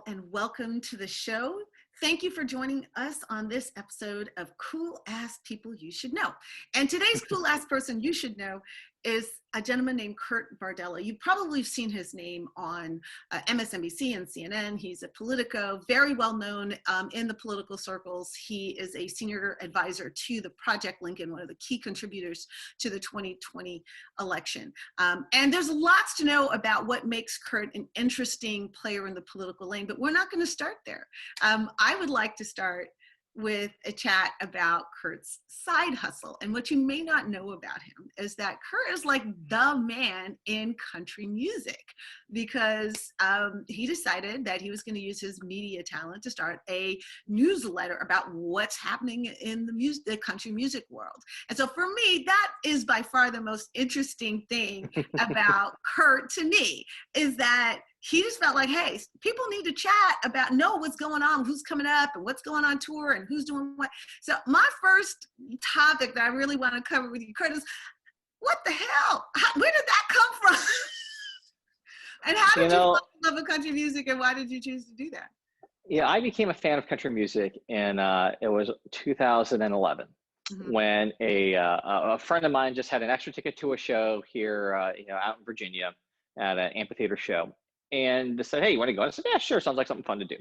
and welcome to the show. Thank you for joining us on this episode of Cool Ass People You Should Know. And today's cool ass person you should know is a gentleman named Kurt Bardella. You've probably seen his name on MSNBC and CNN. He's a Politico, very well known in the political circles. He is a senior advisor to the Project Lincoln, one of the key contributors to the 2020 election. And there's lots to know about what makes Kurt an interesting player in the political lane, but we're not going to start there. I would like to start with a chat about Kurt's side hustle. And what you may not know about him is that Kurt is like the man in country music, because he decided that he was going to use his media talent to start a newsletter about what's happening in the country music world. And so for me, that is by far the most interesting thing about Kurt to me, is that he just felt like, hey, people need to chat about, know what's going on, who's coming up and what's going on tour and who's doing what. So my first topic that I really want to cover with you, Kurt, is what the hell? Where did that come from? And how did you love country music, and why did you choose to do that? Yeah, I became a fan of country music in, it was 2011. Mm-hmm. When a friend of mine just had an extra ticket to a show here, out in Virginia at an amphitheater show. And said, hey, you want to go? And I said, yeah, sure. Sounds like something fun to do.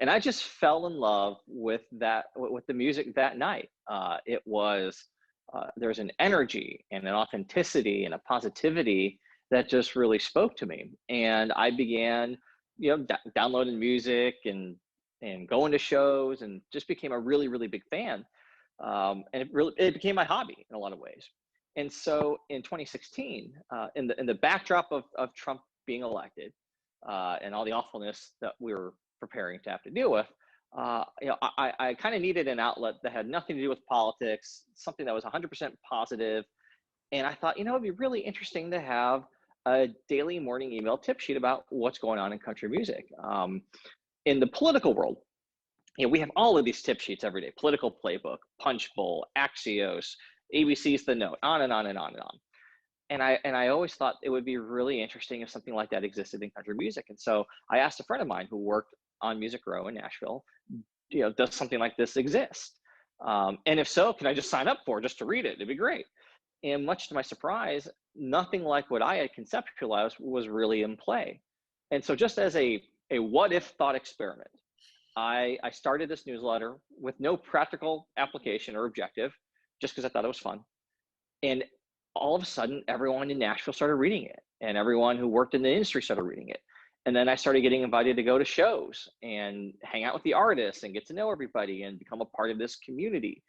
And I just fell in love with the music that night. It was, there's an energy and an authenticity and a positivity that just really spoke to me. And I began, downloading music and going to shows, and just became a really, really big fan. And it became my hobby in a lot of ways. And so in 2016, in the backdrop of Trump being elected, and all the awfulness that we were preparing to have to deal with, I kind of needed an outlet that had nothing to do with politics, something that was 100% positive. And I thought, it'd be really interesting to have a daily morning email tip sheet about what's going on in country music. In the political world, we have all of these tip sheets every day: Political Playbook, Punch Bowl, Axios, ABC's The Note, on and on and on and on. And I always thought it would be really interesting if something like that existed in country music. And so I asked a friend of mine who worked on Music Row in Nashville, does something like this exist? And if so, can I just sign up for it just to read it? It'd be great. And much to my surprise, nothing like what I had conceptualized was really in play. And so just as a what if thought experiment, I started this newsletter with no practical application or objective, just because I thought it was fun. And all of a sudden, everyone in Nashville started reading it, and everyone who worked in the industry started reading it. And then I started getting invited to go to shows and hang out with the artists and get to know everybody and become a part of this community.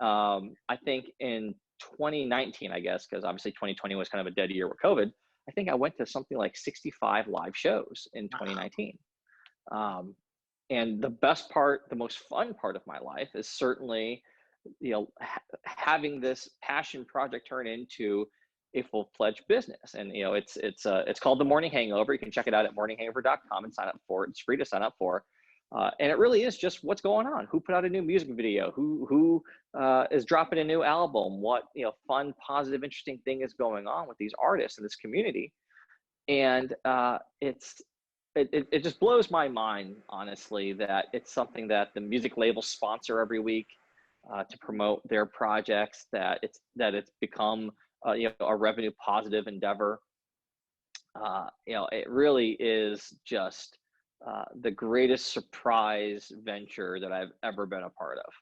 I think in 2019, I guess, because obviously 2020 was kind of a dead year with COVID, I think I went to something like 65 live shows in 2019. And the best part, the most fun part of my life is certainly having this passion project turn into a full-fledged business. And it's called The Morning Hangover. You can check it out at morninghangover.com and sign up for it. It's free to sign up for. And it really is just what's going on. Who put out a new music video? Who is dropping a new album? What fun, positive, interesting thing is going on with these artists in this community? And it just blows my mind, honestly, that it's something that the music labels sponsor every week. To promote their projects, that it's become a revenue positive endeavor. It really is just the greatest surprise venture that I've ever been a part of.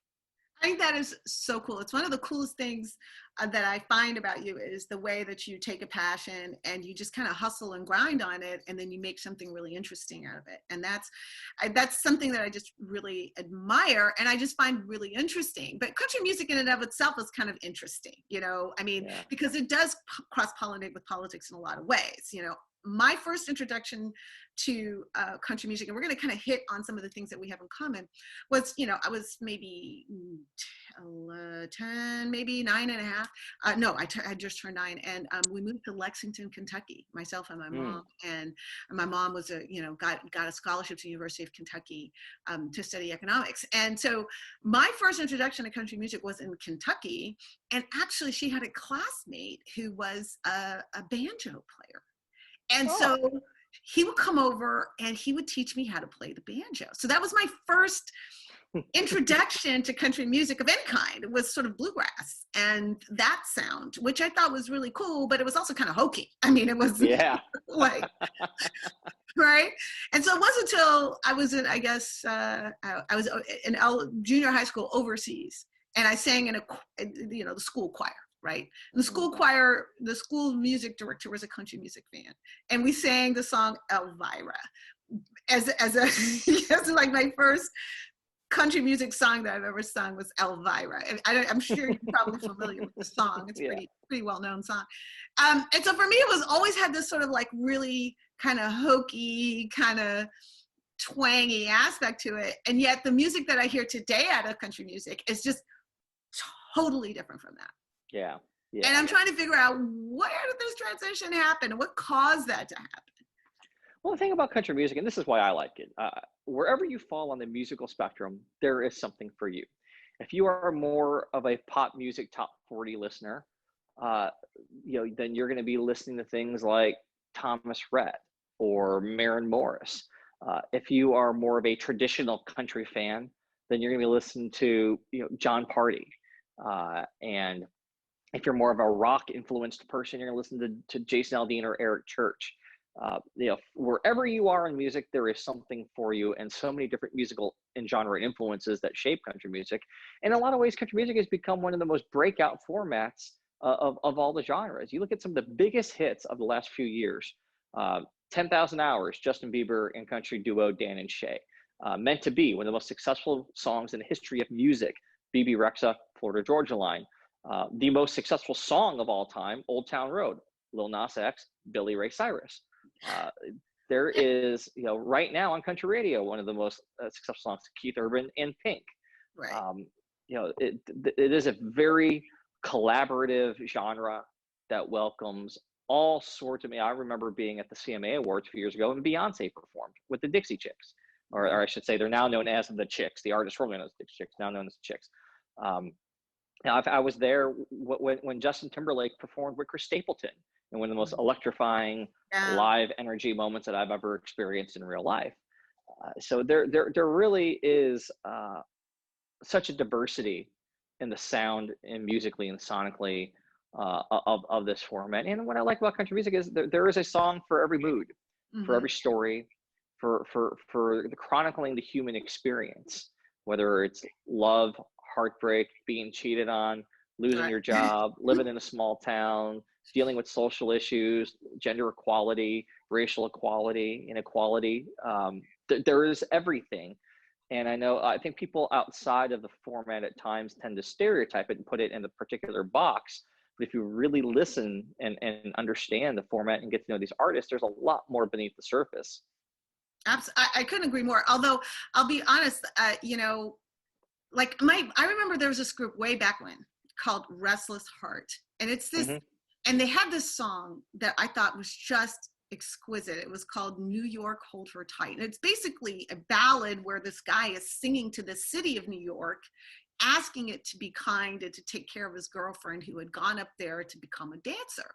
I think that is so cool. It's one of the coolest things that I find about you, is the way that you take a passion and you just kind of hustle and grind on it, and then you make something really interesting out of it. And that's something that I just really admire, and I just find really interesting. But country music in and of itself is kind of interesting, because it does cross-pollinate with politics in a lot of ways. My first introduction to country music, and we're going to kind of hit on some of the things that we have in common, was, I was maybe 10, maybe 9 and a half. No, I just turned 9, and we moved to Lexington, Kentucky, myself and my mom. And my mom was got a scholarship to the University of Kentucky to study economics. And so my first introduction to country music was in Kentucky, and actually she had a classmate who was a banjo player. And so he would come over and he would teach me how to play the banjo. So that was my first introduction to country music of any kind. It was sort of bluegrass and that sound, which I thought was really cool, but it was also kind of hokey. I mean, it was like, right? And so it wasn't until I was in, I guess, I was in junior high school overseas, and I sang in the school choir, right? And the school choir, the school music director was a country music fan, and we sang the song Elvira as like my first country music song that I've ever sung was Elvira. And I'm sure you're probably familiar with the song. It's a pretty well-known song. And so for me, it was always had this sort of like really kind of hokey, kind of twangy aspect to it. And yet the music that I hear today out of country music is just totally different from that. Yeah. And I'm trying to figure out, where did this transition happen? What caused that to happen? Well, the thing about country music, and this is why I like it, wherever you fall on the musical spectrum, there is something for you. If you are more of a pop music top 40 listener, then you're going to be listening to things like Thomas Rhett or Maren Morris. If you are more of a traditional country fan, then you're going to be listening to John Party. And if you're more of a rock influenced person, you're going to listen to Jason Aldean or Eric Church. Wherever you are in music, there is something for you, and so many different musical and genre influences that shape country music. In a lot of ways, country music has become one of the most breakout formats of all the genres. You look at some of the biggest hits of the last few years, 10,000 Hours, Justin Bieber and country duo Dan and Shay. Meant to Be, one of the most successful songs in the history of music, BB Rexa, Florida Georgia Line. The most successful song of all time, Old Town Road, Lil Nas X, Billy Ray Cyrus. There is, right now on country radio, one of the most successful songs, Keith Urban and Pink. Right. It is a very collaborative genre that welcomes all sorts of. I remember being at the CMA Awards a few years ago, and Beyonce performed with the Dixie Chicks, or I should say, they're now known as the Chicks. The artist formerly known as Dixie Chicks, now known as the Chicks. Now, I was there when Justin Timberlake performed with Chris Stapleton, and one of the most electrifying live energy moments that I've ever experienced in real life. So there really is such a diversity in the sound and musically and sonically of this format. And what I like about country music is there is a song for every mood, for every story, for the chronicling the human experience, whether it's love, heartbreak, being cheated on, losing your job, living in a small town, dealing with social issues, gender equality, racial equality, inequality. There is everything. And I think people outside of the format at times tend to stereotype it and put it in a particular box. But if you really listen and understand the format and get to know these artists, there's a lot more beneath the surface. I couldn't agree more. Although I'll be honest, I remember there was this group way back when called Restless Heart, and it's this, and they had this song that I thought was just exquisite. It was called New York, Hold Her Tight. And it's basically a ballad where this guy is singing to the city of New York, asking it to be kind and to take care of his girlfriend who had gone up there to become a dancer.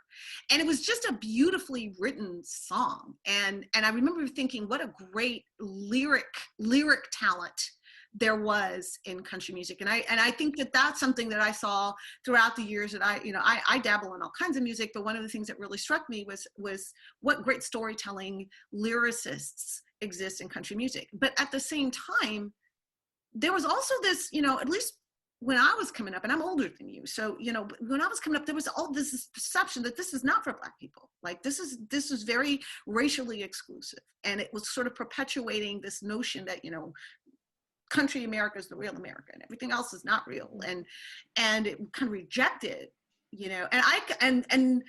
And it was just a beautifully written song. And I remember thinking, what a great lyric talent there was in country music. And I think that that's something that I saw throughout the years that I dabble in all kinds of music, but one of the things that really struck me was what great storytelling lyricists exist in country music. But at the same time, there was also this, at least when I was coming up, and I'm older than you, so, when I was coming up, there was all this perception that this is not for Black people. Like this is very racially exclusive. And it was sort of perpetuating this notion that, country America is the real America and everything else is not real. And it kind of rejected, and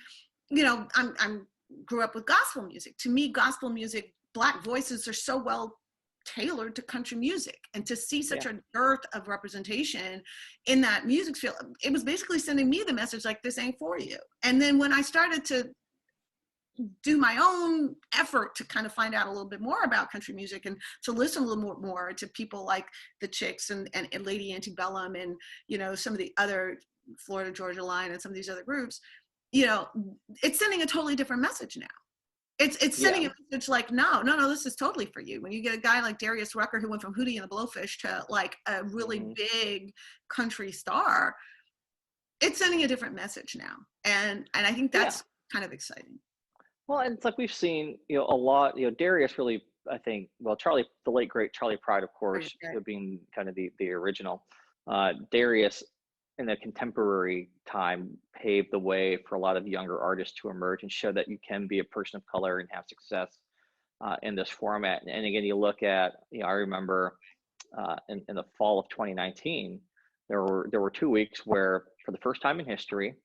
I'm grew up with gospel music. To me, gospel music, Black voices are so well tailored to country music, and to see such a dearth of representation in that music field, it was basically sending me the message like, this ain't for you. And then when I started to do my own effort to kind of find out a little bit more about country music and to listen a little more to people like the Chicks and Lady Antebellum and, some of the other Florida Georgia Line and some of these other groups, it's sending a totally different message now. It's Yeah. sending a message like, no, this is totally for you. When you get a guy like Darius Rucker who went from Hootie and the Blowfish to like a really big country star, it's sending a different message now. And I think Yeah. that's kind of exciting. Well, and it's like we've seen, a lot, Darius really, I think, well, Charlie, the late great Charlie Pride, of course, Right. being kind of the original. Darius in the contemporary time paved the way for a lot of younger artists to emerge and show that you can be a person of color and have success in this format. And again, you look at, I remember in the fall of 2019, there were 2 weeks where, for the first time in history,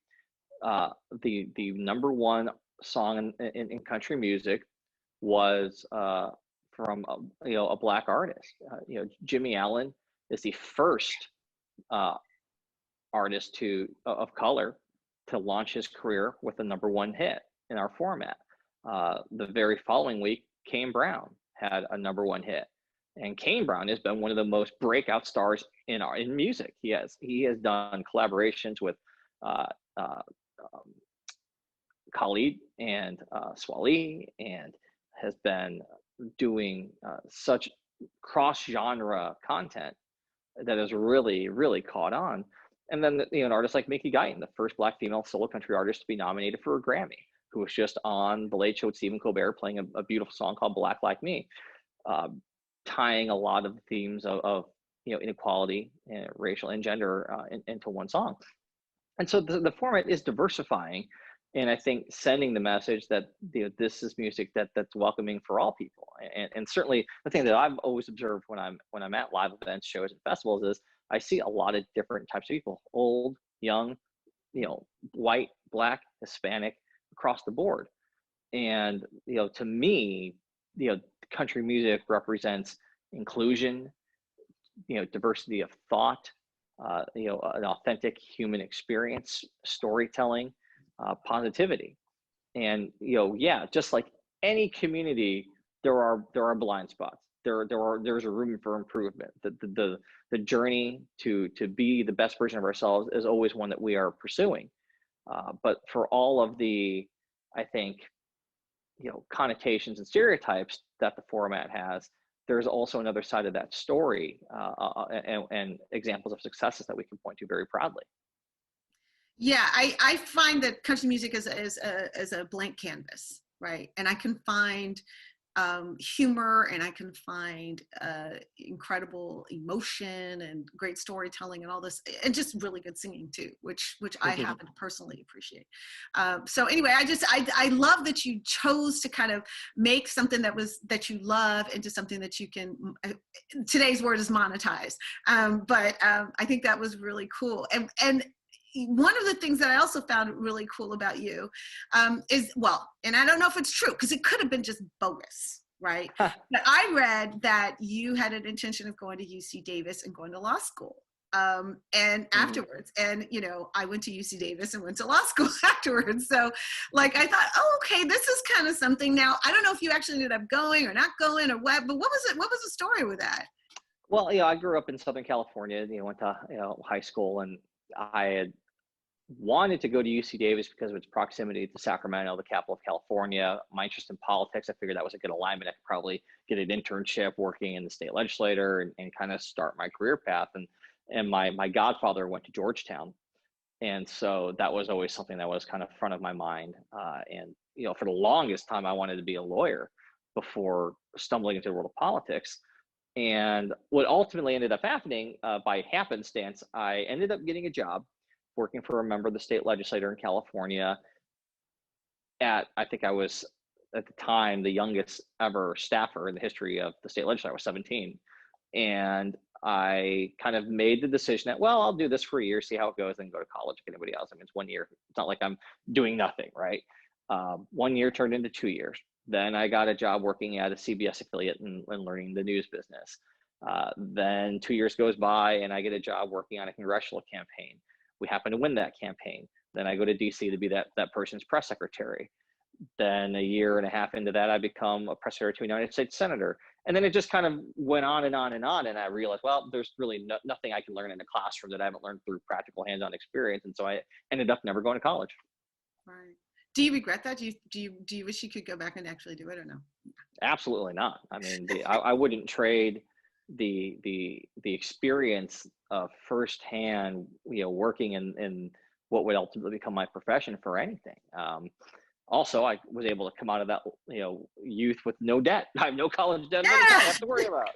the number one song in country music was from a black artist. Jimmy Allen is the first artist of color to launch his career with a number one hit in our format. The very following week, Kane Brown had a number one hit, and Kane Brown has been one of the most breakout stars in music. He has done collaborations with Khalid and Swali, and has been doing such cross-genre content that has really, really caught on. And then an artist like Mickey Guyton, the first Black female solo country artist to be nominated for a Grammy, who was just on The Late Show with Stephen Colbert playing a beautiful song called Black Like Me, tying a lot of the themes of inequality and racial and gender into one song. And so the format is diversifying, and I think sending the message that this is music that's welcoming for all people. And certainly the thing that I've always observed when I'm at live events, shows, and festivals is I see a lot of different types of people: old, young, white, Black, Hispanic, across the board. And to me, country music represents inclusion, diversity of thought, an authentic human experience, storytelling, positivity. And just like any community, there are blind spots. There's a room for improvement. The journey to be the best version of ourselves is always one that we are pursuing. But for all of the, I think, connotations and stereotypes that the format has, there's also another side of that story, and examples of successes that we can point to very proudly. Yeah, I find that country music is a blank canvas, right? And I can find humor, and I can find incredible emotion and great storytelling and all this, and just really good singing too, which I happen to personally appreciate. So anyway, I love that you chose to kind of make something that you love into something that you can, today's word is monetize. But I think that was really cool. And one of the things that I also found really cool about you is, well, and I don't know if it's true, because it could have been just bogus, right? But I read that you had an intention of going to UC Davis and going to law school. And afterwards, and I went to UC Davis and went to law school afterwards. So like, I thought, oh, okay, this is kind of something. Now, I don't know if you actually ended up going or not going or what, but what was the story with that? Well, I grew up in Southern California, went to, high school, and I had wanted to go to UC Davis because of its proximity to Sacramento, the capital of California. My interest in politics, I figured that was a good alignment. I could probably get an internship working in the state legislature and kind of start my career path. And my godfather went to Georgetown. And so that was always something that was kind of front of my mind. And, for the longest time, I wanted to be a lawyer before stumbling into the world of politics. And what ultimately ended up happening, by happenstance, I ended up getting a job working for a member of the state legislature in California. I think I was, at the time, the youngest ever staffer in the history of the state legislature. I was 17. And I kind of made the decision that, well, I'll do this for a year, see how it goes, then go to college like anybody else. I mean, it's 1 year. It's not like I'm doing nothing, right? 1 year turned into 2 years. Then I got a job working at a CBS affiliate and learning the news business. Then 2 years goes by and I get a job working on a congressional campaign. We happen to win that campaign. Then I go to DC to be that person's press secretary. Then a year and a half into that, I become a press secretary to a United States senator. And then it just kind of went on and on and on. And I realized, well, there's really nothing I can learn in a classroom that I haven't learned through practical hands-on experience. And so I ended up never going to college. Right. Do you regret that? Do you wish you could go back and actually do it or no? Absolutely not. I mean, I wouldn't trade the experience of firsthand, working in what would ultimately become my profession for anything. Also, I was able to come out of that, youth with no debt. I have no college debt of any kind I have to worry about.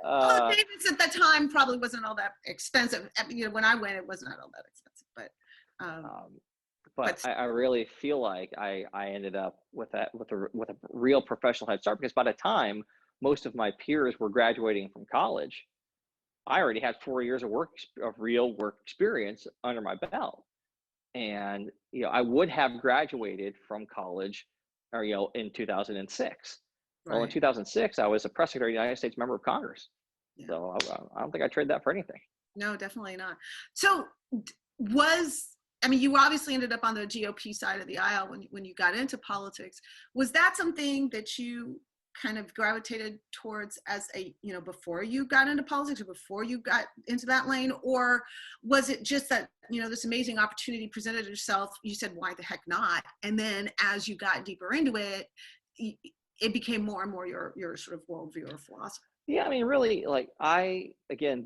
College payments at that time probably wasn't all that expensive. When I went, it was not all that expensive, but I really feel like I ended up with a real professional head start, because by the time most of my peers were graduating from college, I already had 4 years of real work experience under my belt. And, I would have graduated from college, or, in 2006. Right. Well, in 2006, I was a press secretary of the United States member of Congress. Yeah. So I don't think I trade that for anything. No, definitely not. So you obviously ended up on the GOP side of the aisle when you got into politics. Was that something that you kind of gravitated towards as before you got into politics, or before you got into that lane? Or was it just that, this amazing opportunity presented itself, you said, why the heck not? And then as you got deeper into it, it became more and more your sort of worldview or philosophy? Yeah, I mean, really,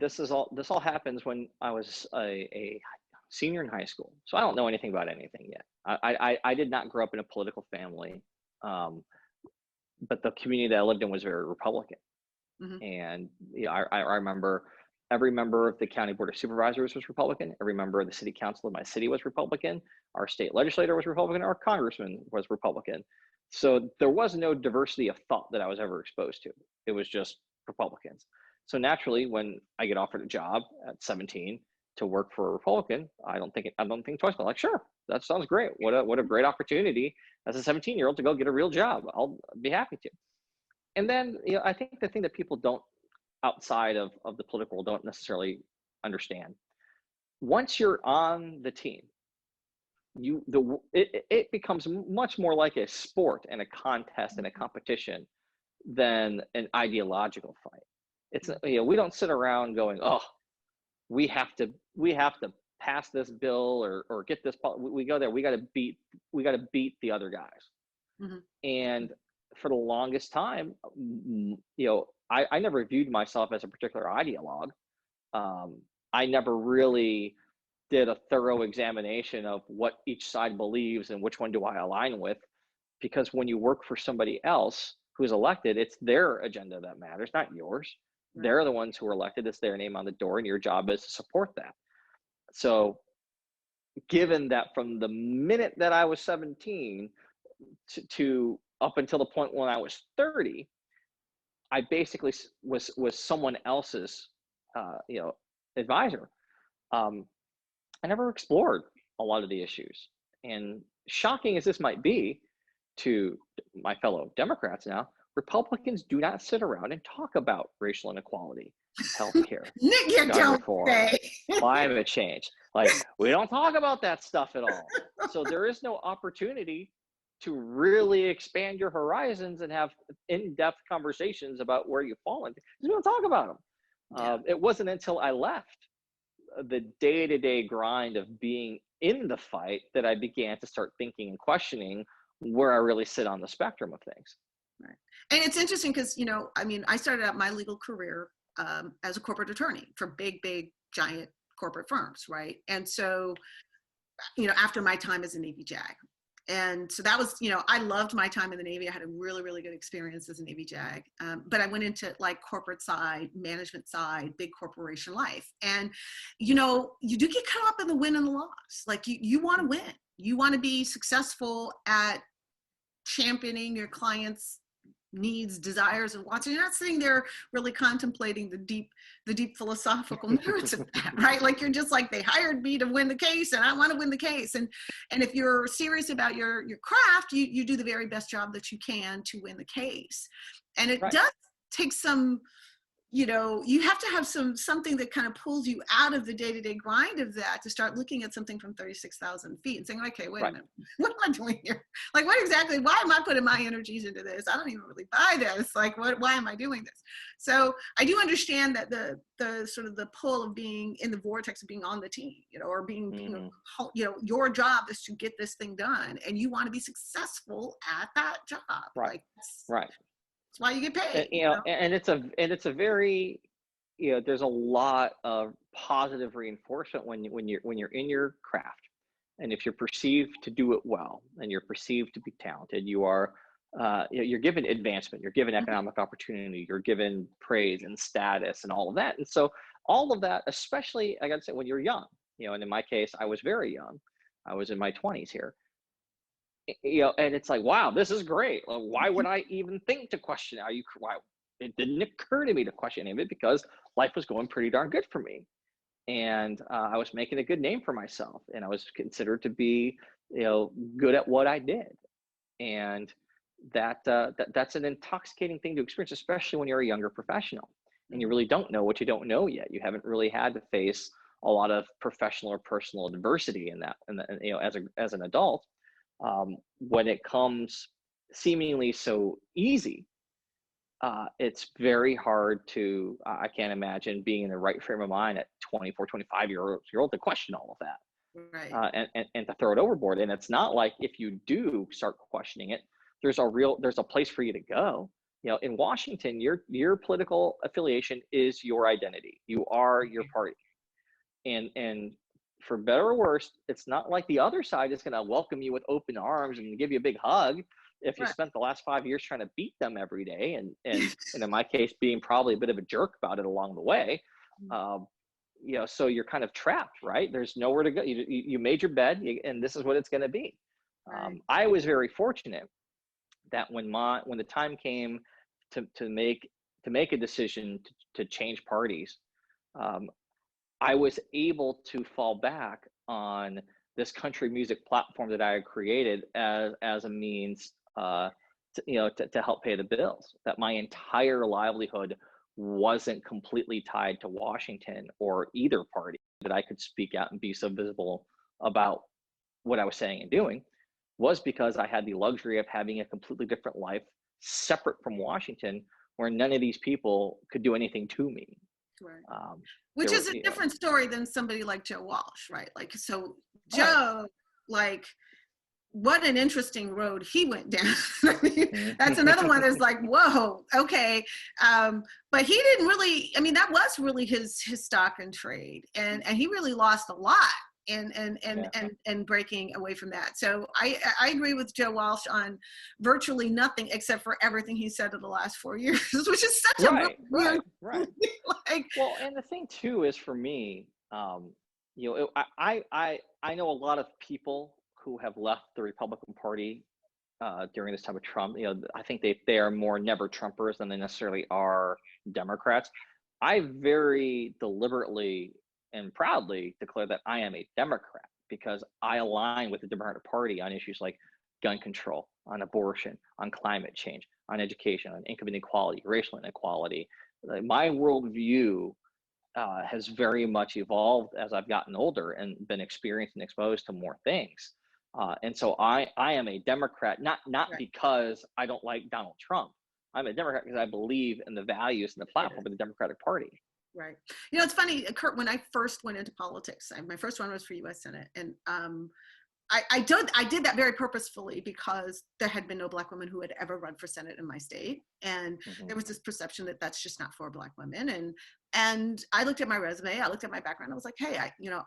this all happens when I was a senior in high school. So I don't know anything about anything yet. I did not grow up in a political family. But the community that I lived in was very Republican. Mm-hmm. And I remember every member of the county board of supervisors was Republican. Every member of the city council of my city was Republican. Our state legislator was Republican. Our congressman was Republican. So there was no diversity of thought that I was ever exposed to. It was just Republicans. So naturally, when I get offered a job at 17 to work for a Republican, I don't think twice. I'm like, sure, that sounds great. What a great opportunity as a 17-year-old to go get a real job. I'll be happy to. And then, I think the thing that people don't, outside of the political, don't necessarily understand, once you're on the team, it becomes much more like a sport and a contest and a competition than an ideological fight. It's, we don't sit around going, oh, we have to pass this bill or get this. We go there. We got to beat the other guys. Mm-hmm. And for the longest time, I never viewed myself as a particular ideologue. I never really did a thorough examination of what each side believes and which one do I align with, because when you work for somebody else who's elected, it's their agenda that matters, not yours. Right. They're the ones who are elected. It's their name on the door, and your job is to support that. So given that from the minute that I was 17 to up until the point when I was 30, I basically was someone else's, advisor. I never explored a lot of the issues. And shocking as this might be to my fellow Democrats now, Republicans do not sit around and talk about racial inequality, healthcare, gun reform, climate change. We don't talk about that stuff at all. So there is no opportunity to really expand your horizons and have in-depth conversations about where you fall in. We don't talk about them. Yeah. It wasn't until I left the day-to-day grind of being in the fight that I began to start thinking and questioning where I really sit on the spectrum of things. Right. And it's interesting because, I started out my legal career as a corporate attorney for big, giant corporate firms, right? And so, after my time as a Navy JAG. And so that was, I loved my time in the Navy. I had a really, really good experience as a Navy JAG. But I went into corporate side, management side, big corporation life. And, you do get caught up in the win and the loss. You want to win. You want to be successful at championing your clients' needs, desires, and wants. You're not sitting there really contemplating the deep philosophical merits of that, right? You're just they hired me to win the case, and I want to win the case. And if you're serious about your craft, you do the very best job that you can to win the case. And it right. does take some you have to have something that kind of pulls you out of the day-to-day grind of that to start looking at something from 36,000 feet and saying, okay, wait a minute, what am I doing here? Like, why am I putting my energies into this? I don't even really buy this. Like, why am I doing this? So I do understand that the sort of the pull of being in the vortex of being on the team, or being, your job is to get this thing done, and you want to be successful at that job. Right. Like, that's why you get paid. And it's a very, there's a lot of positive reinforcement when you're in your craft, and if you're perceived to do it well, and you're perceived to be talented, you're given advancement, you're given economic opportunity, you're given praise and status and all of that. And so all of that, especially, I got to say, when you're young, and in my case, I was very young. I was in my 20s here. And it's like, wow, this is great. Well, why would I even think to question? Why? It didn't occur to me to question any of it, because life was going pretty darn good for me, and I was making a good name for myself, and I was considered to be, good at what I did, and that's an intoxicating thing to experience, especially when you're a younger professional and you really don't know what you don't know yet. You haven't really had to face a lot of professional or personal adversity as an adult. When it comes seemingly so easy, it's very hard to, I can't imagine being in the right frame of mind at 24, 25-year-old to question all of that, right. and to throw it overboard. And it's not like, if you do start questioning it, there's a place for you to go. In Washington, your political affiliation is your identity. You are your party. And for better or worse, it's not like the other side is going to welcome you with open arms and give you a big hug if you spent the last 5 years trying to beat them every day, and in my case, being probably a bit of a jerk about it along the way. So you're kind of trapped, right? There's nowhere to go. You made your bed, and this is what it's going to be. I was very fortunate that when the time came to make a decision to change parties, I was able to fall back on this country music platform that I had created as a means to help pay the bills. That my entire livelihood wasn't completely tied to Washington or either party, that I could speak out and be so visible about what I was saying and doing, was because I had the luxury of having a completely different life separate from Washington, where none of these people could do anything to me. Right. Which is a different story than somebody like Joe Walsh, right? Like, so Joe, like, what an interesting road he went down. I mean, that's another one that's like, whoa, okay. But he didn't really, I mean, that was really his stock and trade. And he really lost a lot and breaking away from that. So I agree with Joe Walsh on virtually nothing except for everything he said in the last 4 years, which is such a weird. Like, well, and the thing too is, for me, I know a lot of people who have left the Republican Party during this time of Trump. I think they are more never Trumpers than they necessarily are Democrats. I very deliberately and proudly declare that I am a Democrat, because I align with the Democratic Party on issues like gun control, on abortion, on climate change, on education, on income inequality, racial inequality. My worldview has very much evolved as I've gotten older and been experienced and exposed to more things. And so I am a Democrat, not because I don't like Donald Trump. I'm a Democrat because I believe in the values and the platform of the Democratic Party. Right. It's funny, Kurt, when I first went into politics, my first one was for U.S. Senate. And I did that very purposefully, because there had been no Black women who had ever run for Senate in my state. And there was this perception that that's just not for Black women. And I looked at my resume, I looked at my background, I was like, hey,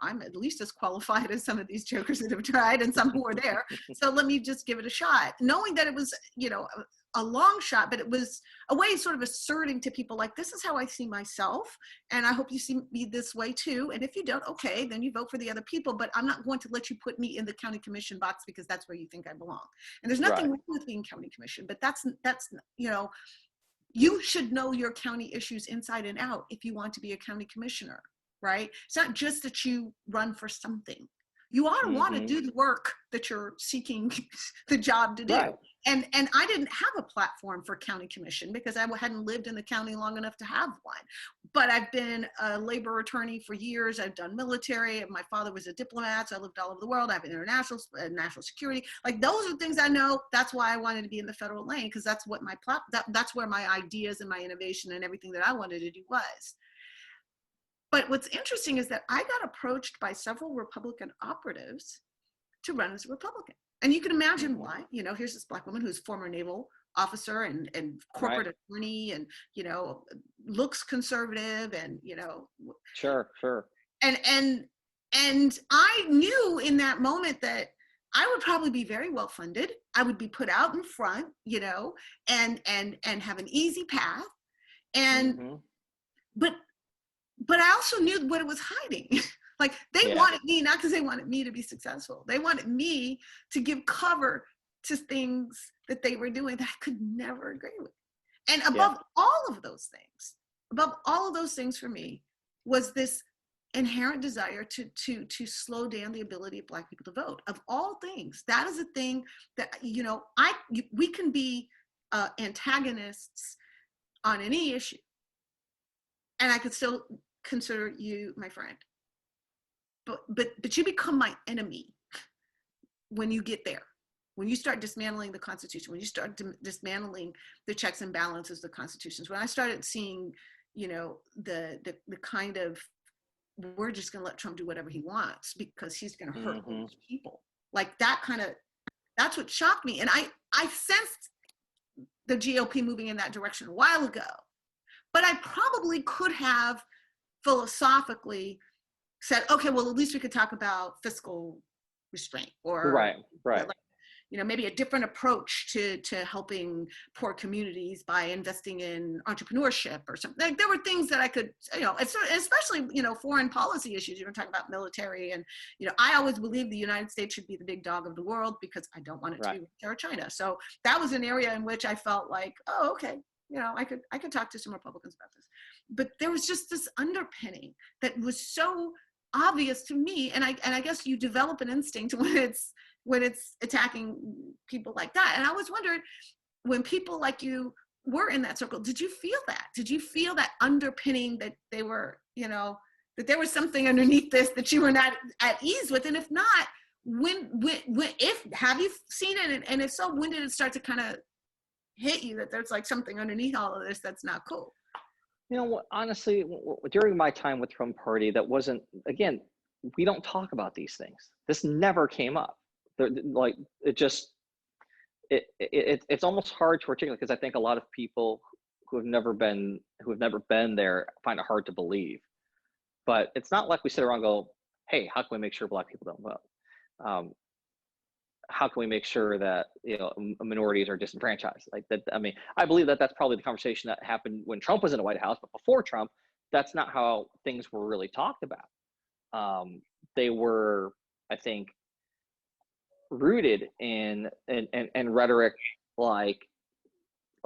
I'm at least as qualified as some of these jokers that have tried and some who are there. So let me just give it a shot, knowing that it was, a long shot, but it was a way of sort of asserting to people, like, this is how I see myself, and I hope you see me this way too. And if you don't, okay, then you vote for the other people, but I'm not going to let you put me in the county commission box because that's where you think I belong. And there's nothing wrong with being county commission, but that's you should know your county issues inside and out if you want to be a county commissioner, right? It's not just that you run for something. You ought to want to do the work that you're seeking the job to do. And I didn't have a platform for county commission because I hadn't lived in the county long enough to have one. But I've been a labor attorney for years. I've done military. My father was a diplomat, so I lived all over the world. I have international national security. Like, those are things I know. That's why I wanted to be in the federal lane, because that's what that's where my ideas and my innovation and everything that I wanted to do was. But what's interesting is that I got approached by several Republican operatives to run as a Republican. And you can imagine why. You know, here's this Black woman who's former naval officer and corporate attorney, and, you know, looks conservative, and, you know. Sure. And I knew in that moment that I would probably be very well funded. I would be put out in front, you know, and have an easy path. And but I also knew what it was hiding. Like, they wanted me, not because they wanted me to be successful. They wanted me to give cover to things that they were doing that I could never agree with. And above all of those things for me was this inherent desire to slow down the ability of Black people to vote. Of all things, that is a thing that, you know, we can be antagonists on any issue, and I could still consider you my friend. But you become my enemy when you get there. When you start dismantling the Constitution, when you start dismantling the checks and balances of the constitutions, when I started seeing, you know, the kind of, we're just going to let Trump do whatever he wants because he's going to hurt all these people. Like, that kind of, that's what shocked me. And I sensed the GOP moving in that direction a while ago, but I probably could have philosophically said, okay, well, at least we could talk about fiscal restraint, or you know, maybe a different approach to helping poor communities by investing in entrepreneurship or something. Like, there were things that I could, you know, especially, you know, foreign policy issues. You're talking about military, and, you know, I always believed the United States should be the big dog of the world because I don't want it to be Russia or China. So that was an area in which I felt like, oh, okay, you know, I could talk to some Republicans about this. But there was just this underpinning that was so obvious to me, and I guess you develop an instinct when it's attacking people like that. And I was wondering, when people like you were in that circle, did you feel that? Did you feel that underpinning that they were, you know, that there was something underneath this that you were not at ease with? And if not, have you seen it? And if so, when did it start to kind of hit you that there's like something underneath all of this that's not cool? You know, honestly, during my time with Trump Party, that wasn't, again, we don't talk about these things. This never came up. Like, it's almost hard to articulate, because I think a lot of people who have never been there find it hard to believe. But it's not like we sit around and go, hey, how can we make sure Black people don't vote? How can we make sure that, you know, minorities are disenfranchised? Like that. I mean, I believe that that's probably the conversation that happened when Trump was in the White House, but before Trump, that's not how things were really talked about. They were, I think, rooted in rhetoric like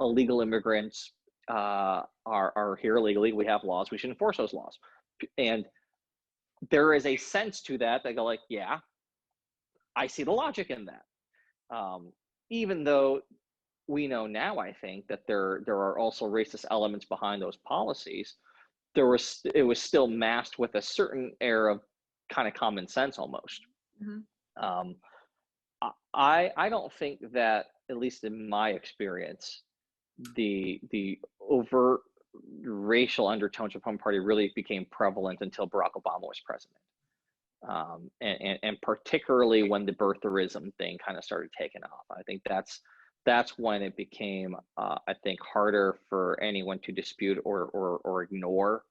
illegal immigrants are here illegally. We have laws. We should enforce those laws. And there is a sense to that. They go like, yeah, I see the logic in that. Even though we know now, I think, that there are also racist elements behind those policies, it was still masked with a certain air of kind of common sense almost. I don't think that, at least in my experience, the overt racial undertones of Trump Party really became prevalent until Barack Obama was president. And particularly when the birtherism thing kind of started taking off. I think that's when it became, I think, harder for anyone to dispute or ignore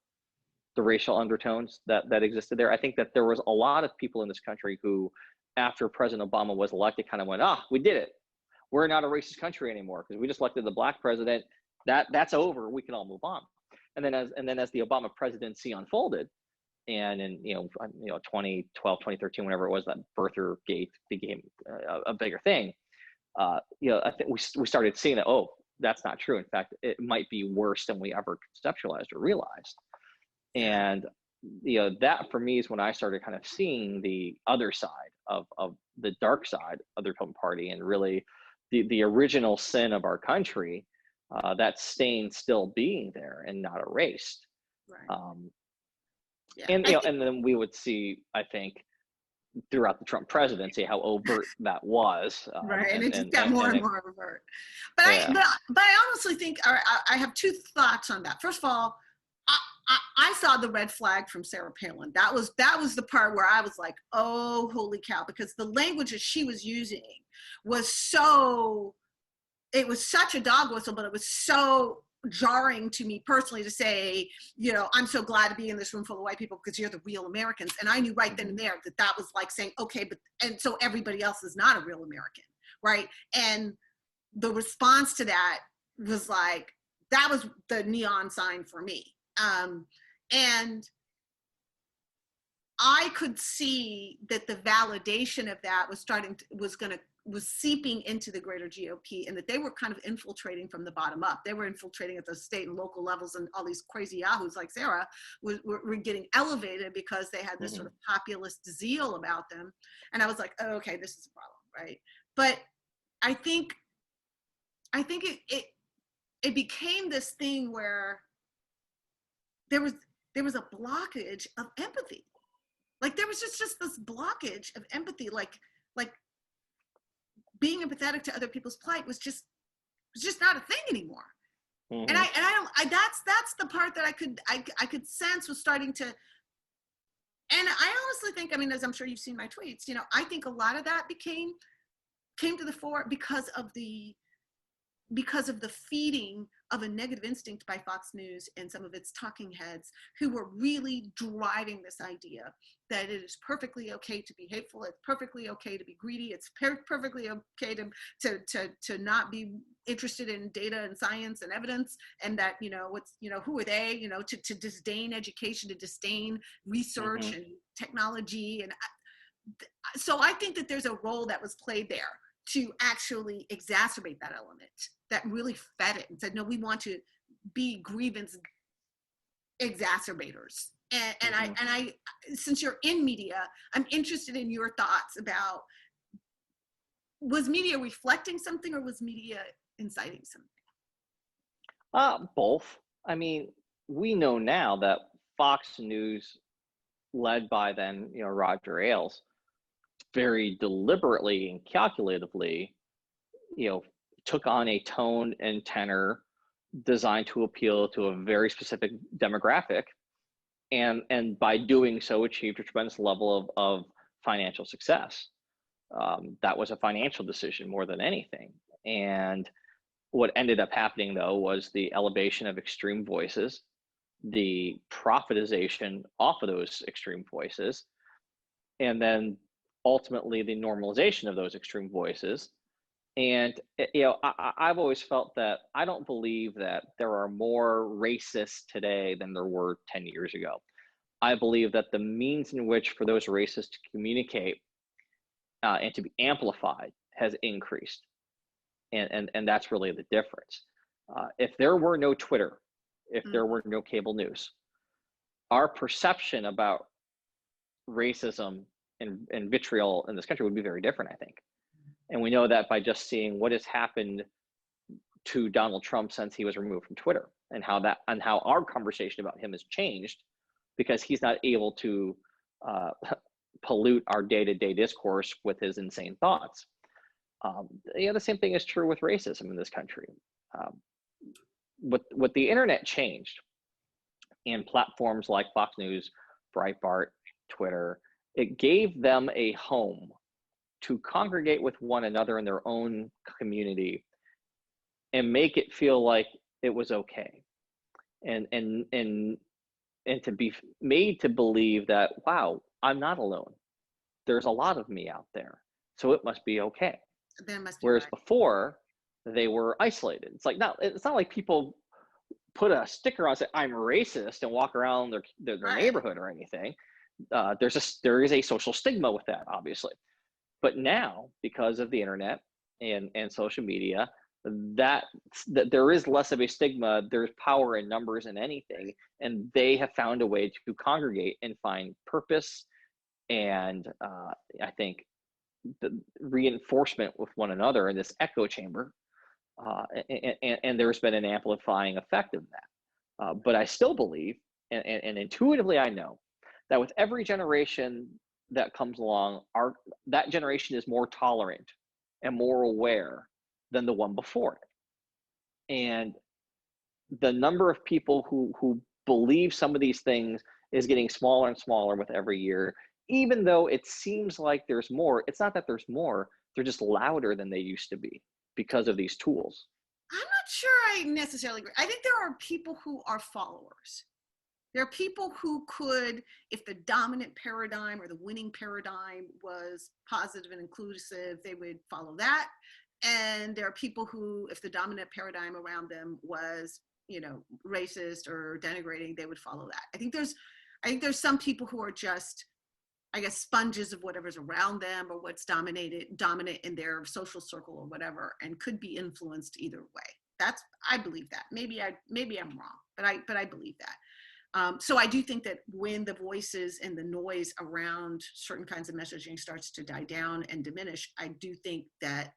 the racial undertones that existed there. I think that there was a lot of people in this country who, after President Obama was elected, kind of went, we did it. We're not a racist country anymore because we just elected the Black president. That's over. We can all move on. And then as the Obama presidency unfolded, and in 2012, 2013, whenever it was, that birther gate became a bigger thing. I think we started seeing that, that's not true. In fact, it might be worse than we ever conceptualized or realized. And that for me is when I started kind of seeing the other side of the dark side of the Republican Party, and really the original sin of our country, that stain still being there and not erased. Right. Yeah. And and then we would see, I think, throughout the Trump presidency how overt that was. Right, and it just got more and more overt. But I honestly think I have two thoughts on that. First of all, I saw the red flag from Sarah Palin. That was the part where I was like, oh, holy cow, because the language that she was using was it was such a dog whistle, but it was so jarring to me personally to say, I'm so glad to be in this room full of white people because you're the real Americans. And I knew right then and there that was like saying, okay, and so everybody else is not a real American, right? And the response to that was like, that was the neon sign for me. And I could see that the validation of that was seeping into the greater GOP, and that they were kind of infiltrating from the bottom up. They were infiltrating at the state and local levels, and all these crazy yahoos like Sarah were getting elevated because they had this sort of populist zeal about them. And I was like, oh, okay, this is a problem, right? But I think it became this thing where there was a blockage of empathy. Like there was just this blockage of empathy, like being empathetic to other people's plight was just not a thing anymore. And that's the part that I could sense was starting to. And I honestly think, I mean, as I'm sure you've seen my tweets, I think a lot of that came to the fore because of the feeding of a negative instinct by Fox News and some of its talking heads, who were really driving this idea that it is perfectly okay to be hateful, it's perfectly okay to be greedy, it's perfectly okay to not be interested in data and science and evidence, and that who are they, to disdain education, to disdain research and technology. And so I think that there's a role that was played there to actually exacerbate that element that really fed it and said, no, we want to be grievance exacerbators. And I, since you're in media, I'm interested in your thoughts about, was media reflecting something or was media inciting something? Both. I mean, we know now that Fox News, led by then, Roger Ailes, very deliberately and calculatively, took on a tone and tenor designed to appeal to a very specific demographic, and by doing so achieved a tremendous level of financial success. That was a financial decision more than anything. And what ended up happening, though, was the elevation of extreme voices, the profitization off of those extreme voices, and then ultimately the normalization of those extreme voices. And I've always felt that I don't believe that there are more racists today than there were 10 years ago. I believe that the means in which for those racists to communicate and to be amplified has increased. And that's really the difference. If there were no Twitter, if there were no cable news, our perception about racism and vitriol in this country would be very different, I think. And we know that by just seeing what has happened to Donald Trump since he was removed from Twitter, and how our conversation about him has changed because he's not able to pollute our day-to-day discourse with his insane thoughts. The same thing is true with racism in this country. What the internet changed, and platforms like Fox News, Breitbart, Twitter, it gave them a home to congregate with one another in their own community and make it feel like it was okay, and to be made to believe that, wow, I'm not alone. There's a lot of me out there, so it must be okay. Whereas before, they were isolated. It's not like people put a sticker on and say I'm racist and walk around their neighborhood or anything. There is a social stigma with that, obviously. But now, because of the internet and social media, that there is less of a stigma. There's power in numbers in anything, and they have found a way to congregate and find purpose, and I think the reinforcement with one another in this echo chamber, and there's been an amplifying effect of that. But I still believe, and intuitively I know, that with every generation that comes along, that generation is more tolerant and more aware than the one before it. And the number of people who believe some of these things is getting smaller and smaller with every year. Even though it seems like there's more, it's not that there's more, they're just louder than they used to be because of these tools. I'm not sure I necessarily agree. I think there are people who are followers. There are people who could, if the dominant paradigm or the winning paradigm was positive and inclusive, they would follow that. And there are people who, if the dominant paradigm around them was, racist or denigrating, they would follow that. I think there's some people who are just, I guess, sponges of whatever's around them or what's dominant in their social circle or whatever, and could be influenced either way. I believe that. Maybe I'm wrong, but I believe that. So I do think that when the voices and the noise around certain kinds of messaging starts to die down and diminish, I do think that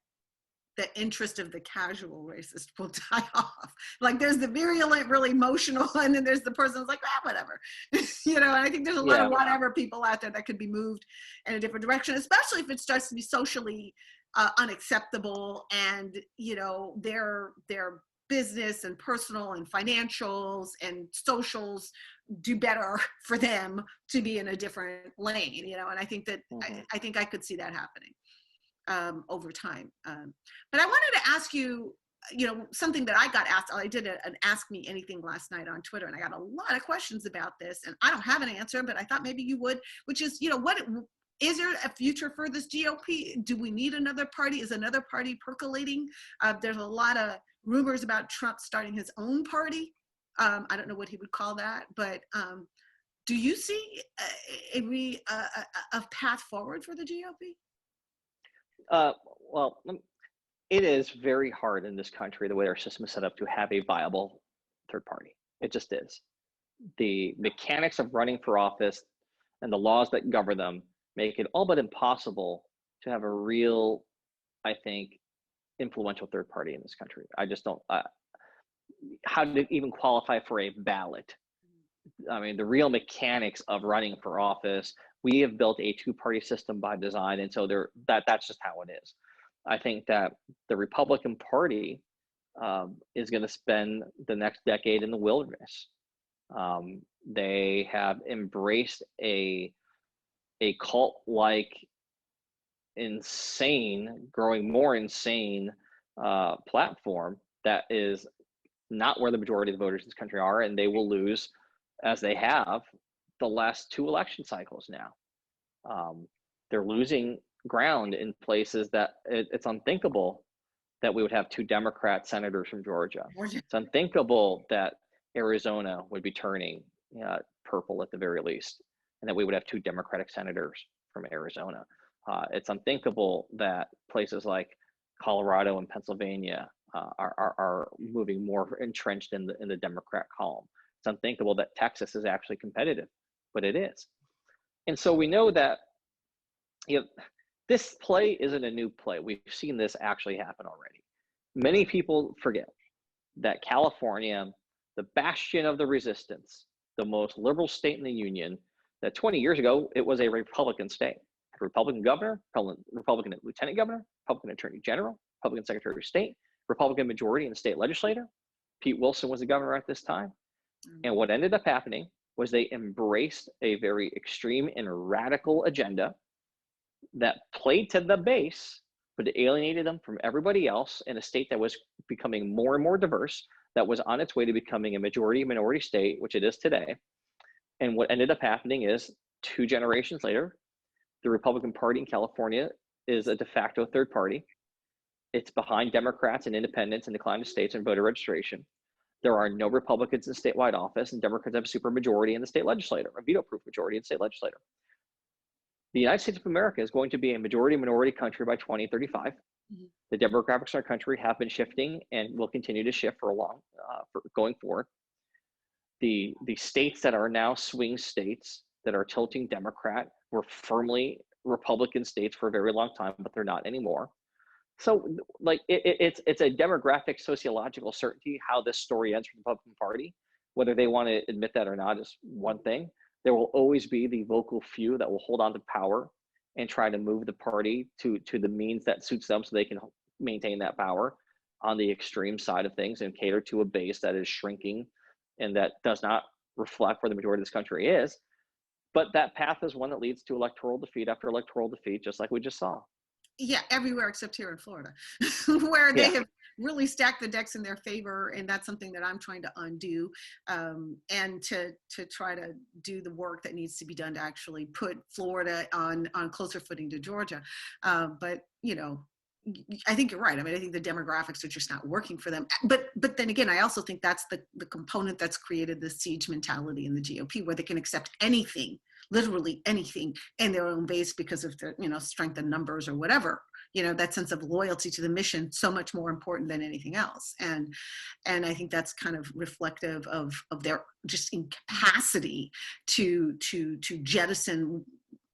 the interest of the casual racist will die off. Like there's the virulent, really emotional, and then there's the person who's like, whatever. And I think there's a lot of whatever people out there that could be moved in a different direction, especially if it starts to be socially unacceptable, and their business and personal and financials and socials do better for them to be in a different lane, and I think that I think I could see that happening over time. But I wanted to ask you, something that I got asked. I did an Ask Me Anything last night on Twitter, and I got a lot of questions about this, and I don't have an answer, but I thought maybe you would, which is, what is there a future for this GOP? Do we need another party? Is another party percolating? There's a lot of rumors about Trump starting his own party. I don't know what he would call that, but do you see a path forward for the GOP? Well, it is very hard in this country, the way our system is set up, to have a viable third party. It just is. The mechanics of running for office and the laws that govern them make it all but impossible to have a real, I think, influential third party in this country. I just don't, how to even qualify for a ballot. I mean, the real mechanics of running for office, we have built a two-party system by design, and so that's just how it is. I think that the Republican Party is going to spend the next decade in the wilderness. They have embraced a cult-like, insane, growing more insane platform that is not where the majority of the voters in this country are, and they will lose, as they have the last two election cycles now. They're losing ground in places that it's unthinkable that we would have two Democrat senators from Georgia. It's unthinkable that Arizona would be turning purple at the very least, and that we would have two Democratic senators from Arizona. It's unthinkable that places like Colorado and Pennsylvania are moving more entrenched in the Democrat column. It's unthinkable that Texas is actually competitive, but it is. And so we know that this play isn't a new play. We've seen this actually happen already. Many people forget that California, the bastion of the resistance, the most liberal state in the union, that 20 years ago, it was a Republican state. A Republican governor, Republican lieutenant governor, Republican attorney general, Republican secretary of state, Republican majority in the state legislature. Pete Wilson was the governor at this time. And what ended up happening was they embraced a very extreme and radical agenda that played to the base, but alienated them from everybody else in a state that was becoming more and more diverse, that was on its way to becoming a majority-minority state, which it is today. And what ended up happening is 2 generations later, the Republican Party in California is a de facto third party. It's behind Democrats and independents in declining states and voter registration. There are no Republicans in statewide office, and Democrats have a supermajority in the state legislature, a veto-proof majority in the state legislature. The United States of America is going to be a majority-minority country by 2035. Mm-hmm. The demographics in our country have been shifting and will continue to shift for going forward. The states that are now swing states that are tilting Democrat were firmly Republican states for a very long time, but they're not anymore. So like it's a demographic sociological certainty how this story ends for the Republican Party. Whether they want to admit that or not is one thing. There will always be the vocal few that will hold on to power and try to move the party to the means that suits them so they can maintain that power on the extreme side of things and cater to a base that is shrinking and that does not reflect where the majority of this country is. But that path is one that leads to electoral defeat after electoral defeat, just like we just saw. Yeah, everywhere except here in Florida, where they Yeah. have really stacked the decks in their favor, and that's something that I'm trying to undo, and to try to do the work that needs to be done to actually put Florida on closer footing to Georgia. But you know, I think you're right. I mean, I think the demographics are just not working for them. But then again, I also think that's the component that's created the siege mentality in the GOP, where they can accept anything, literally anything, in their own base because of their, you know, strength in numbers or whatever. You know, that sense of loyalty to the mission, so much more important than anything else. And I think that's kind of reflective of their just incapacity to jettison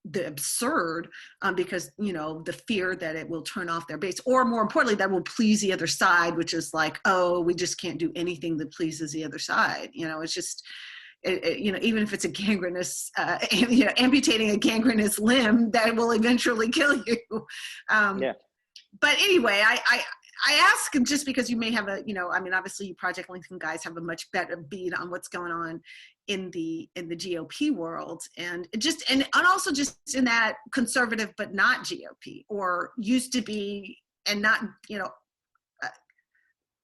the absurd, because, you know, the fear that it will turn off their base, or more importantly, that will please the other side, which is like, oh, we just can't do anything that pleases the other side. You know, it's just, you know, even if it's a gangrenous, you know, amputating a gangrenous limb, that will eventually kill you. Yeah. But anyway, I ask just because you may have a, you know, I mean, obviously you Project Lincoln guys have a much better beat on what's going on in the GOP world, and also just in that conservative but not GOP, or used to be and not, you know,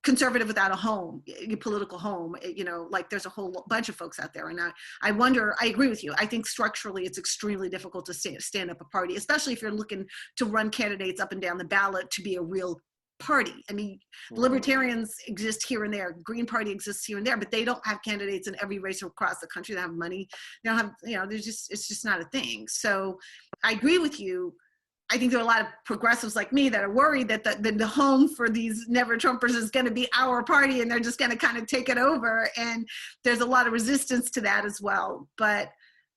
conservative without a home, a political home, you know, like there's a whole bunch of folks out there. And I wonder, I agree with you. I think structurally it's extremely difficult to stand up a party, especially if you're looking to run candidates up and down the ballot to be a real party. I mean, libertarians exist here and there, Green Party exists here and there, but they don't have candidates in every race across the country. They have money. They don't have, you know, it's just not a thing. So I agree with you. I think there are a lot of progressives like me that are worried that the home for these never Trumpers is going to be our party, and they're just going to kind of take it over. And there's a lot of resistance to that as well. But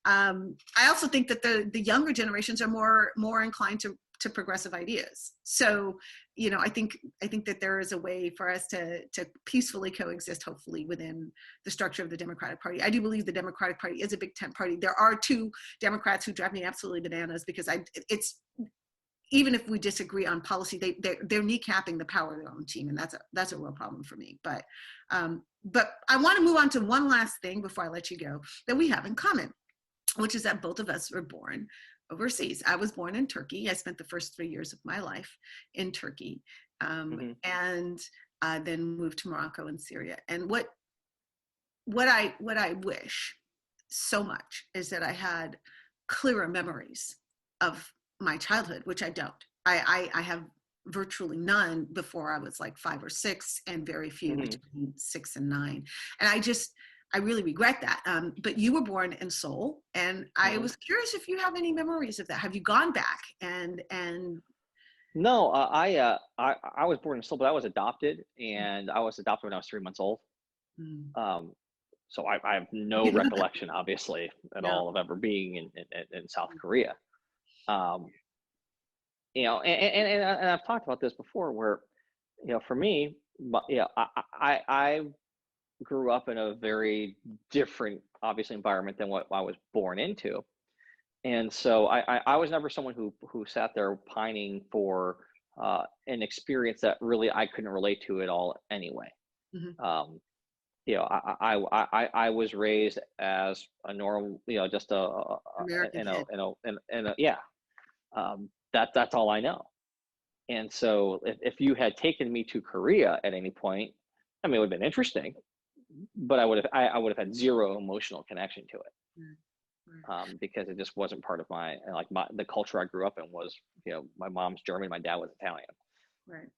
I also think that the younger generations are more inclined to progressive ideas. So, you know, I think that there is a way for us to peacefully coexist, hopefully, within the structure of the Democratic Party. I do believe the Democratic Party is a big tent party. There are two Democrats who drive me absolutely bananas, because even if we disagree on policy, they're kneecapping the power of their own team, and that's a real problem for me. But I want to move on to one last thing before I let you go that we have in common, which is that both of us were born overseas. I was born in Turkey. I spent the first 3 years of my life in Turkey, and then moved to Morocco and Syria. And what I wish so much is that I had clearer memories of my childhood, which I don't. I have virtually none before I was like 5 or 6, and very few between 6 and 9. And I really regret that. But you were born in Seoul, and I was curious if you have any memories of that. Have you gone back and? No, I was born in Seoul, but I was adopted, and I was adopted when I was 3 months old. So I have no recollection, obviously, at all of ever being in South Korea. You know, and I've talked about this before, where, you know, for me, you know, I grew up in a very different, obviously, environment than what I was born into, and so I was never someone who sat there pining for an experience that really I couldn't relate to at all anyway. You know, I was raised as a normal, you know, just that's all I know. And so if you had taken me to Korea at any point, I mean, it would have been interesting, but I would have had zero emotional connection to it, because it just wasn't part of the culture I grew up in. Was, you know, my mom's German, my dad was Italian. Right.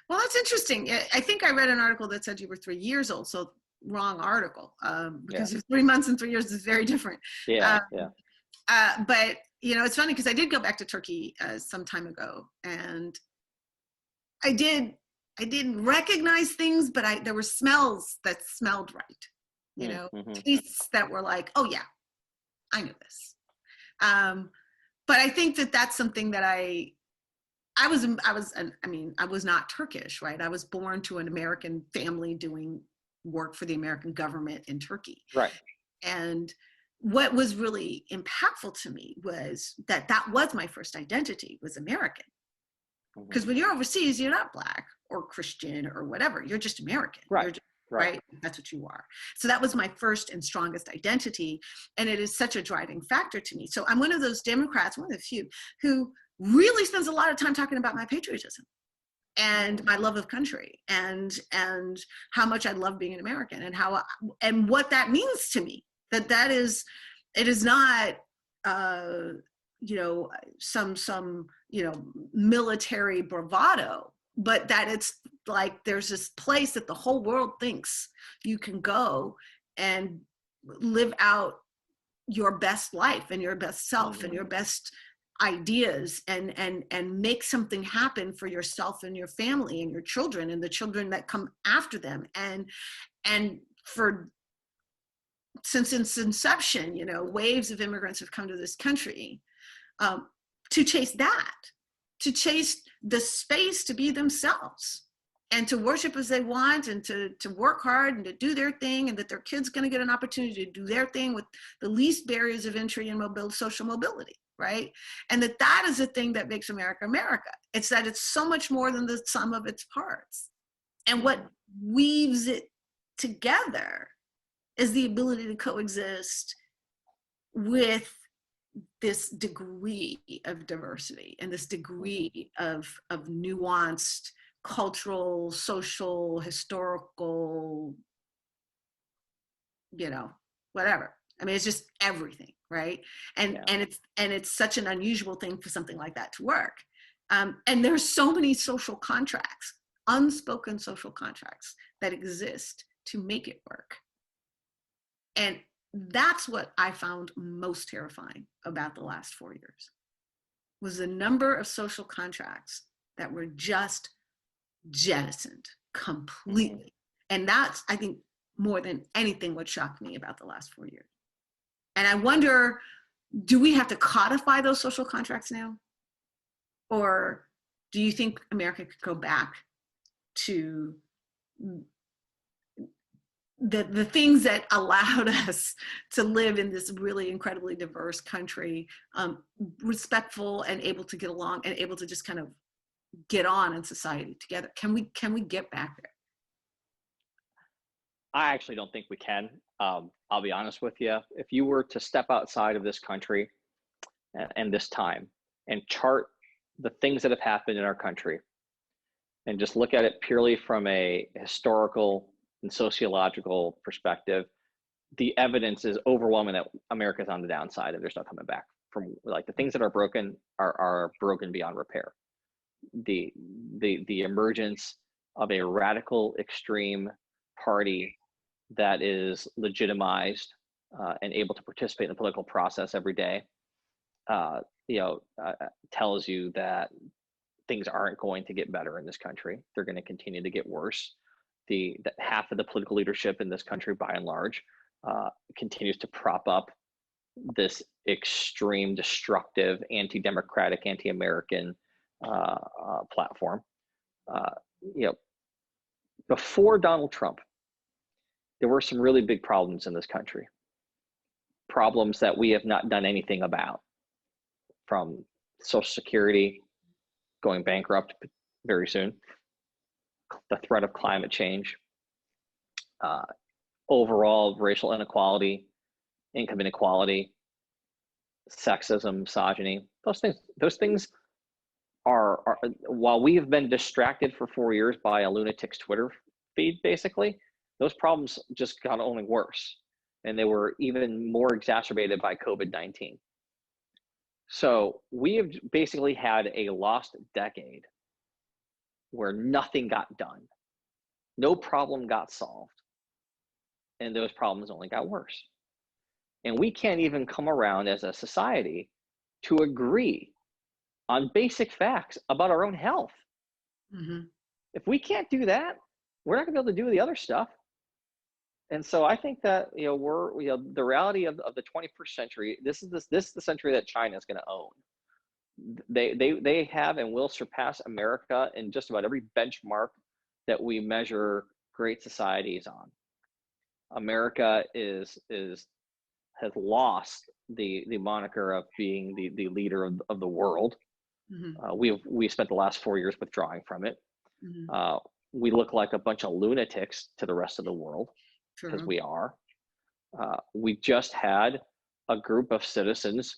Well, that's interesting. I think I read an article that said you were 3 years old, so wrong article, because 3 months and 3 years is very different. But, you know, it's funny because I did go back to Turkey some time ago, and I didn't recognize things, but there were smells that smelled right, you know, tastes that were like, oh yeah, I knew this. but I think that that's something that I was not Turkish, right? I was born to an American family doing work for the American government in Turkey. Right. And what was really impactful to me was that was my first identity, was American. Because when you're overseas, you're not Black or Christian or whatever. You're just American. Right. You're just, right. That's what you are. So that was my first and strongest identity. And it is such a driving factor to me. So I'm one of those Democrats, one of the few, who really spends a lot of time talking about my patriotism and my love of country and how much I love being an American and what that means to me. It is not, some military bravado, but that it's like there's this place that the whole world thinks you can go and live out your best life and your best self and your best ideas and make something happen for yourself and your family and your children and the children that come after them. And since its inception, waves of immigrants have come to this country to chase the space to be themselves and to worship as they want and to work hard and to do their thing, and that their kids going to get an opportunity to do their thing with the least barriers of entry and social mobility, right? And that is the thing that makes America America. It's that it's so much more than the sum of its parts. And what weaves it together is the ability to coexist with this degree of diversity and this degree of nuanced cultural, social, historical, whatever. I mean, it's just everything, right? And it's such an unusual thing for something like that to work. And there's so many social contracts, unspoken social contracts that exist to make it work. And that's what I found most terrifying about the last 4 years, was the number of social contracts that were just jettisoned completely. And that's, I think, more than anything what shocked me about the last 4 years. And I wonder, do we have to codify those social contracts now? Or do you think America could go back to the things that allowed us to live in this really incredibly diverse country, respectful and able to get along and able to just kind of get on in society together? Can we get back there? I actually don't think we can. I'll be honest with you. If you were to step outside of this country and this time and chart the things that have happened in our country and just look at it purely from a historical and sociological perspective, the evidence is overwhelming that America's on the downside and there's no coming back. From like the things that are broken are broken beyond repair. The emergence of a radical extreme party that is legitimized and able to participate in the political process every day, tells you that things aren't going to get better in this country. They're going to continue to get worse. That half of the political leadership in this country, by and large, continues to prop up this extreme, destructive, anti-democratic, anti-American platform. Before Donald Trump, there were some really big problems in this country. Problems that we have not done anything about, from Social Security going bankrupt very soon, the threat of climate change, overall racial inequality, income inequality, sexism, misogyny. Those things are while we have been distracted for 4 years by a lunatic's Twitter feed, basically, those problems just got only worse. And they were even more exacerbated by COVID-19. So we have basically had a lost decade where nothing got done. No problem got solved. And those problems only got worse. And we can't even come around as a society to agree on basic facts about our own health. Mm-hmm. If we can't do that, we're not gonna be able to do the other stuff. And so I think that the reality of the 21st century. This is the century that China is going to own. They have and will surpass America in just about every benchmark that we measure great societies on. America has lost the moniker of being the leader of the world. We spent the last 4 years withdrawing from it. We look like a bunch of lunatics to the rest of the world, because we are. We just had a group of citizens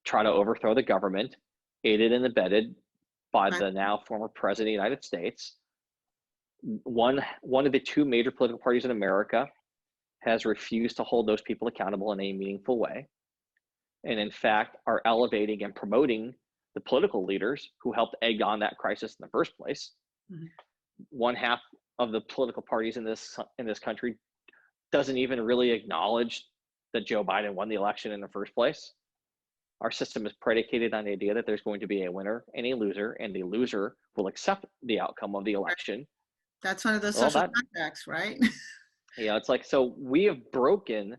try to overthrow the government, aided and abetted by the now former president of the United States. One of the two major political parties in America has refused to hold those people accountable in any meaningful way, and in fact are elevating and promoting the political leaders who helped egg on that crisis in the first place. One half of the political parties in this country doesn't even really acknowledge that Joe Biden won the election in the first place. Our system is predicated on the idea that there's going to be a winner and a loser, and the loser will accept the outcome of the election. That's one of those social contracts, right? Yeah, it's like, so we have broken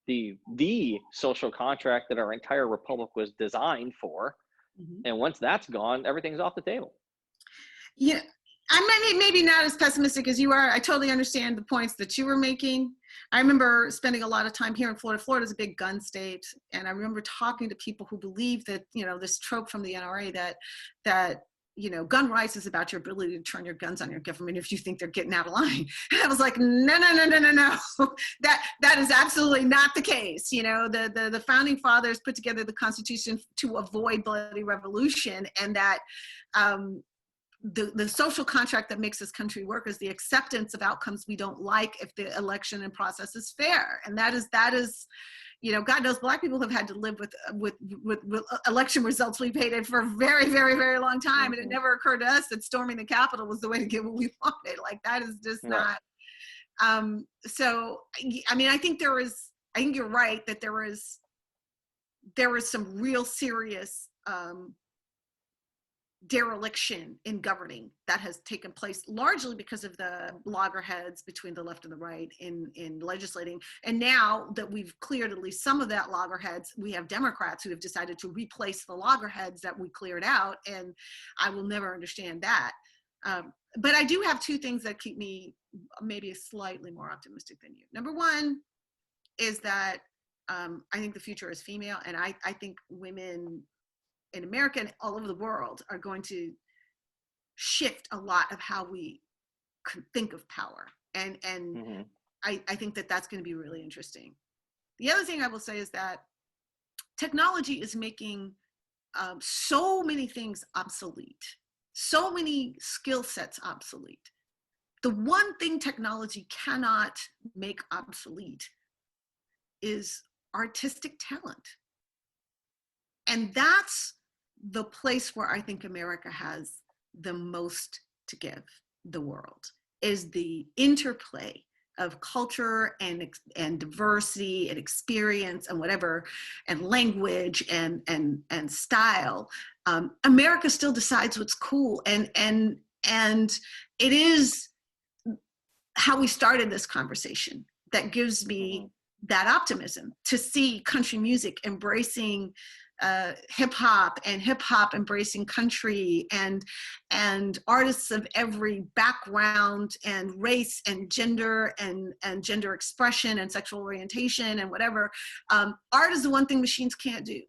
the social contract that our entire republic was designed for. And once that's gone, everything's off the table. Yeah, I'm maybe not as pessimistic as you are. I totally understand the points that you were making. I remember spending a lot of time here in Florida. Florida is a big gun state. And I remember talking to people who believe that, this trope from the NRA that gun rights is about your ability to turn your guns on your government if you think they're getting out of line. And I was like, no. That is absolutely not the case. The founding fathers put together the Constitution to avoid bloody revolution, and that the social contract that makes this country work is the acceptance of outcomes we don't like if the election and process is fair. And that is, God knows Black people have had to live with election results we've hated for a very, very, very long time. And it never occurred to us that storming the Capitol was the way to get what we wanted. Like, that is just not. So, I mean, I think you're right that there was some real serious dereliction in governing that has taken place, largely because of the loggerheads between the left and the right in legislating. And now that we've cleared at least some of that loggerheads, we have Democrats who have decided to replace the loggerheads that we cleared out, and I will never understand that. But I do have two things that keep me maybe slightly more optimistic than you. Number one is that I think the future is female, and I think women in America and all over the world are going to shift a lot of how we think of power. And I think that that's going to be really interesting. The other thing I will say is that technology is making so many things obsolete, so many skill sets obsolete. The one thing technology cannot make obsolete is artistic talent. And that's the place where I think America has the most to give the world, is the interplay of culture and diversity and experience and whatever, and language and style. America still decides what's cool, and it is how we started this conversation that gives me that optimism, to see country music embracing hip hop embracing country, and artists of every background and race and gender and gender expression and sexual orientation and whatever. Art is the one thing machines can't do.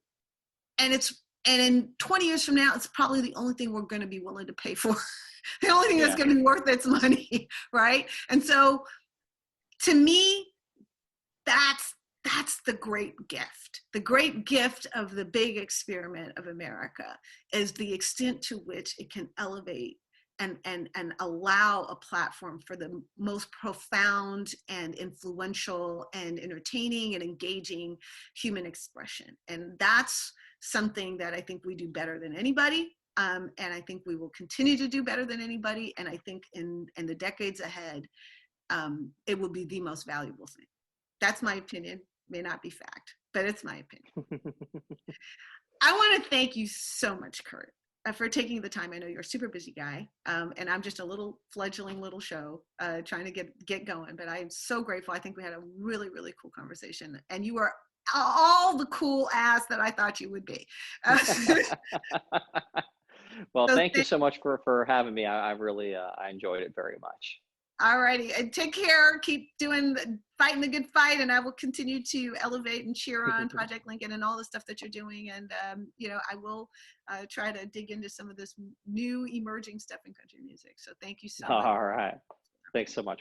And in 20 years from now, it's probably the only thing we're going to be willing to pay for. The only thing that's going to be worth its money, right? And so, to me, that's the great gift. The great gift of the big experiment of America is the extent to which it can elevate and allow a platform for the most profound and influential and entertaining and engaging human expression. And that's something that I think we do better than anybody. And I think we will continue to do better than anybody. And I think in the decades ahead, it will be the most valuable thing. That's my opinion. May not be fact, but it's my opinion. I want to thank you so much, Kurt, for taking the time. I know you're a super busy guy, and I'm just a little fledgling little show trying to get going, but I am so grateful. I think we had a really, really cool conversation, and you are all the cool ass that I thought you would be. Well, So thank you so much for having me. I really I enjoyed it very much. all righty, and take care. Keep fighting the good fight, and I will continue to elevate and cheer on Project Lincoln and all the stuff that you're doing. And I will try to dig into some of this new emerging stuff in country music. So thank you so much. All right, thanks so much.